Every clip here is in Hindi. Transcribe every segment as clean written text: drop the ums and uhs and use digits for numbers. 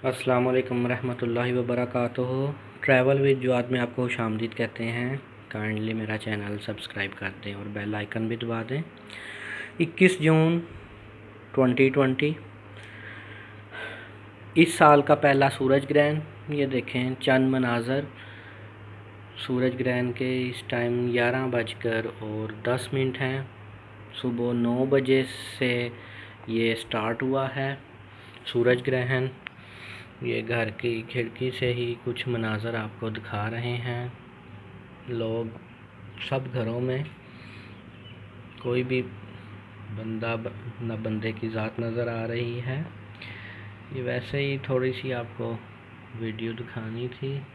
अस्सलाम वालेकुम रहमतुल्लाहि व बरकातुहू। ट्रैवल विद जुआद में आपको खुशामदीद कहते हैं। काइंडली मेरा चैनल सब्सक्राइब कर दें और बेल आइकन भी दबा दें। 21 जून 2020 इस साल का पहला सूरज ग्रहण। ये देखें चंद मनाज़र सूरज ग्रहण के। इस टाइम 11:10 हैं। सुबह 9 बजे से ये स्टार्ट हुआ है सूरज ग्रहण। ये घर की खिड़की से ही कुछ मनाज़र आपको दिखा रहे हैं। लोग सब घरों में, कोई भी बंदा न बंदे की ज़ात नज़र आ रही है। ये वैसे ही थोड़ी सी आपको वीडियो दिखानी थी,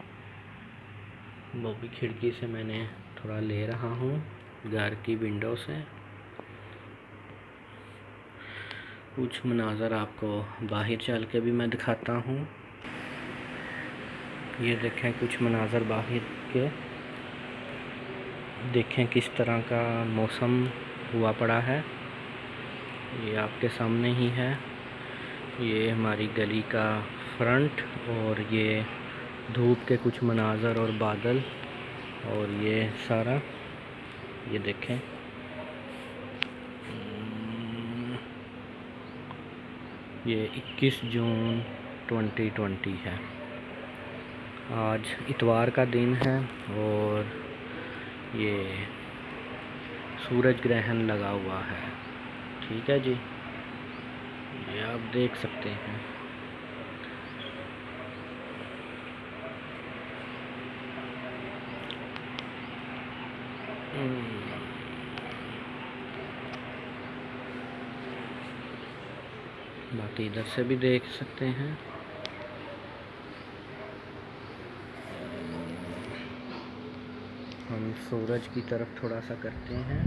वो भी खिड़की से मैंने थोड़ा ले रहा हूँ घर की विंडो से। कुछ मनाज़र आपको बाहर चल के भी मैं दिखाता हूँ। ये देखें कुछ मनाज़र बाहर के, देखें किस तरह का मौसम हुआ पड़ा है। ये आपके सामने ही है। ये हमारी गली का फ्रंट और ये धूप के कुछ मनाज़र और बादल और ये सारा। ये देखें ये 21 जून 2020 है। आज इतवार का दिन है और ये सूरज ग्रहण लगा हुआ है। ठीक है जी, ये आप देख सकते हैं। बाकी इधर से भी देख सकते हैं। हम सूरज की तरफ थोड़ा सा करते हैं।